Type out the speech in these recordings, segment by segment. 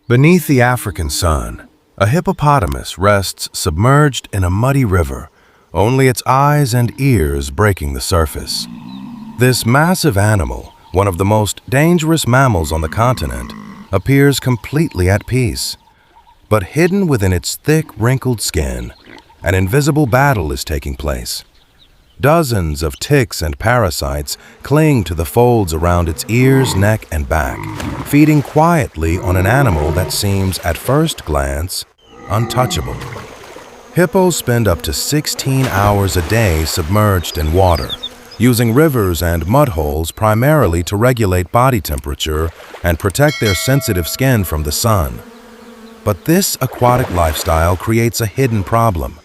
Beneath the African sun, a hippopotamus rests submerged in a muddy river, only its eyes and ears breaking the surface. This massive animal, one of the most dangerous mammals on the continent, appears completely at peace. But hidden within its thick, wrinkled skin, an invisible battle is taking place. Dozens of ticks and parasites cling to the folds around its ears, neck, and back, feeding quietly on an animal that seems, at first glance, untouchable. Hippos spend up to 16 hours a day submerged in water, using rivers and mud holes primarily to regulate body temperature and protect their sensitive skin from the sun. But this aquatic lifestyle creates a hidden problem.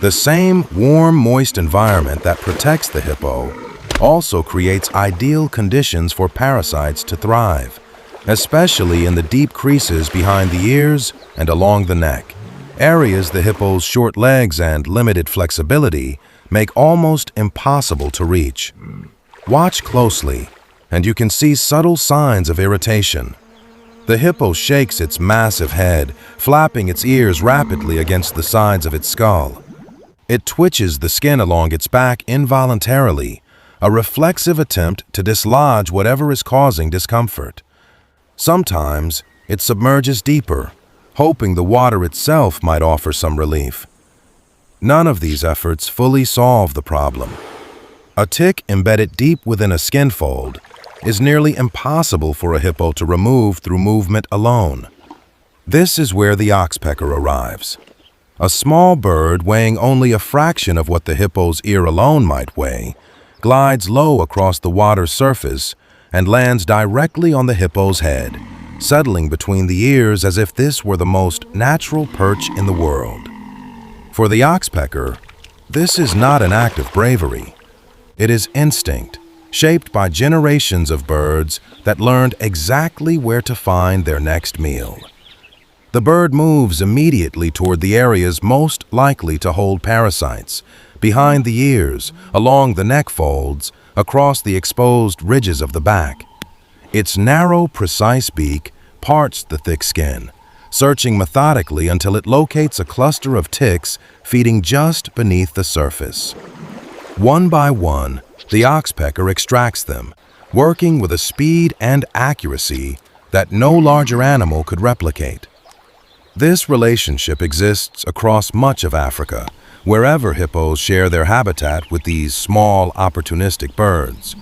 The same warm, moist environment that protects the hippo also creates ideal conditions for parasites to thrive, especially in the deep creases behind the ears and along the neck, areas the hippo's short legs and limited flexibility make almost impossible to reach. Watch closely, and you can see subtle signs of irritation. The hippo shakes its massive head, flapping its ears rapidly against the sides of its skull. It twitches the skin along its back involuntarily, a reflexive attempt to dislodge whatever is causing discomfort. Sometimes it submerges deeper, hoping the water itself might offer some relief. None of these efforts fully solve the problem. A tick embedded deep within a skin fold is nearly impossible for a hippo to remove through movement alone. This is where the oxpecker arrives. A small bird weighing only a fraction of what the hippo's ear alone might weigh, glides low across the water's surface and lands directly on the hippo's head, settling between the ears as if this were the most natural perch in the world. For the oxpecker, this is not an act of bravery. It is instinct, shaped by generations of birds that learned exactly where to find their next meal. The bird moves immediately toward the areas most likely to hold parasites, behind the ears, along the neck folds, across the exposed ridges of the back. Its narrow, precise beak parts the thick skin, searching methodically until it locates a cluster of ticks feeding just beneath the surface. One by one, the oxpecker extracts them, working with a speed and accuracy that no larger animal could replicate. This relationship exists across much of Africa, wherever hippos share their habitat with these small, opportunistic birds.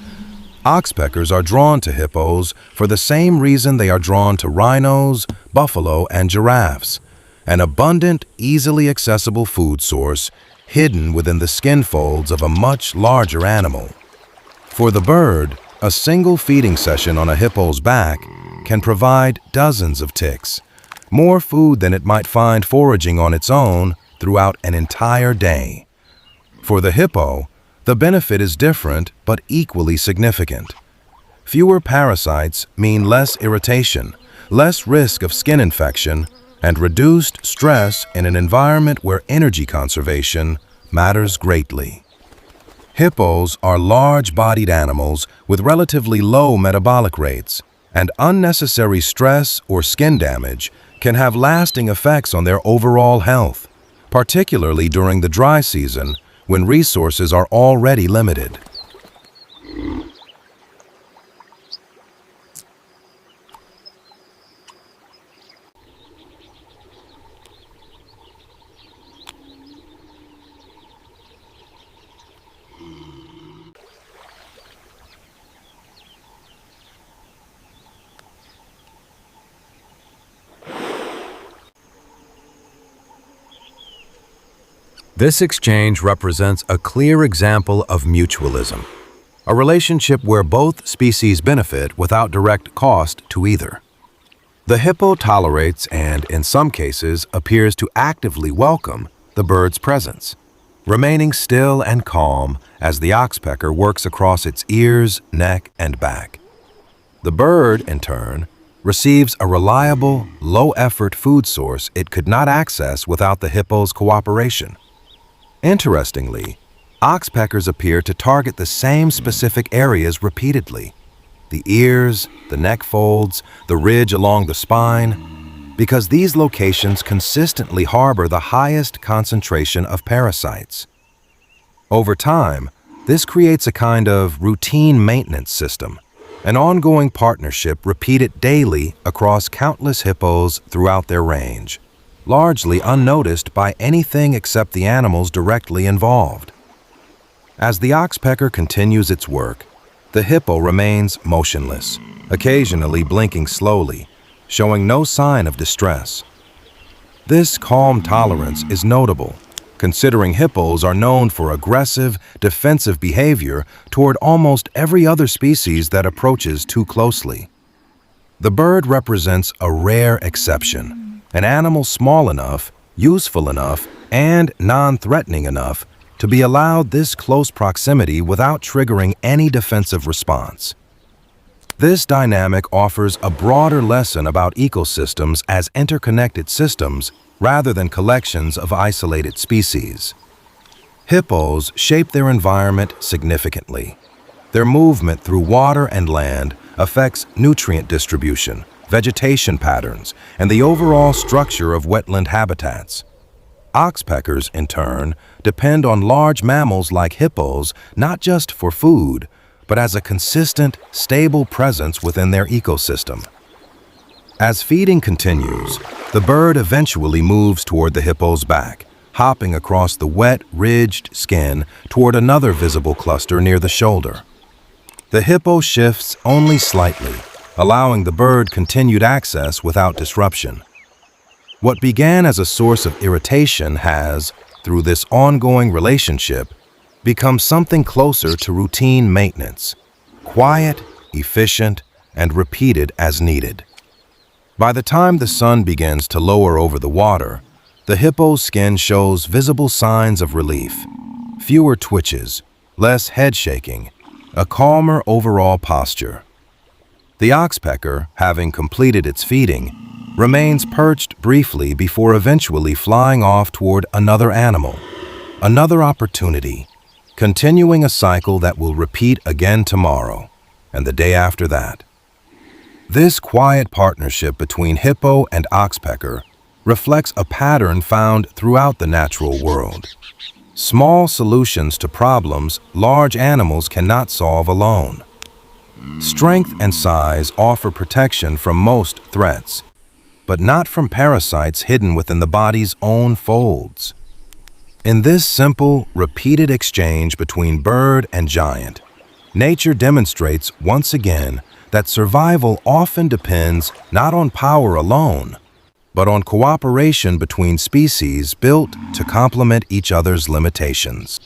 Oxpeckers are drawn to hippos for the same reason they are drawn to rhinos, buffalo, and giraffes, an abundant, easily accessible food source hidden within the skin folds of a much larger animal. For the bird, a single feeding session on a hippo's back can provide dozens of ticks, more food than it might find foraging on its own throughout an entire day. For the hippo, the benefit is different but equally significant. Fewer parasites mean less irritation, less risk of skin infection, and reduced stress in an environment where energy conservation matters greatly. Hippos are large-bodied animals with relatively low metabolic rates, and unnecessary stress or skin damage can have lasting effects on their overall health, particularly during the dry season when resources are already limited. This exchange represents a clear example of mutualism, a relationship where both species benefit without direct cost to either. The hippo tolerates and, in some cases, appears to actively welcome the bird's presence, remaining still and calm as the oxpecker works across its ears, neck, and back. The bird, in turn, receives a reliable, low-effort food source it could not access without the hippo's cooperation. Interestingly, oxpeckers appear to target the same specific areas repeatedly: the ears, the neck folds, the ridge along the spine. because these locations consistently harbor the highest concentration of parasites. Over time, this creates a kind of routine maintenance system, an ongoing partnership repeated daily across countless hippos throughout their range, largely unnoticed by anything except the animals directly involved. As the oxpecker continues its work, the hippo remains motionless, occasionally blinking slowly, showing no sign of distress. This calm tolerance is notable, considering hippos are known for aggressive, defensive behavior toward almost every other species that approaches too closely. The bird represents a rare exception, an animal small enough, useful enough, and non-threatening enough to be allowed this close proximity without triggering any defensive response. This dynamic offers a broader lesson about ecosystems as interconnected systems rather than collections of isolated species. Hippos shape their environment significantly. Their movement through water and land affects nutrient distribution, vegetation patterns, and the overall structure of wetland habitats. Oxpeckers, in turn, depend on large mammals like hippos not just for food, but as a consistent, stable presence within their ecosystem. As feeding continues, the bird eventually moves toward the hippo's back, hopping across the wet, ridged skin toward another visible cluster near the shoulder. The hippo shifts only slightly, allowing the bird continued access without disruption. What began as a source of irritation has, through this ongoing relationship, become something closer to routine maintenance, quiet, efficient, and repeated as needed. By the time the sun begins to lower over the water, the hippo's skin shows visible signs of relief, fewer twitches, less head shaking, a calmer overall posture. The oxpecker, having completed its feeding, remains perched briefly before eventually flying off toward another animal, another opportunity, continuing a cycle that will repeat again tomorrow and the day after that. This quiet partnership between hippo and oxpecker reflects a pattern found throughout the natural world. Small solutions to problems large animals cannot solve alone. Strength and size offer protection from most threats, but not from parasites hidden within the body's own folds. In this simple, repeated exchange between bird and giant, nature demonstrates once again that survival often depends not on power alone, but on cooperation between species built to complement each other's limitations.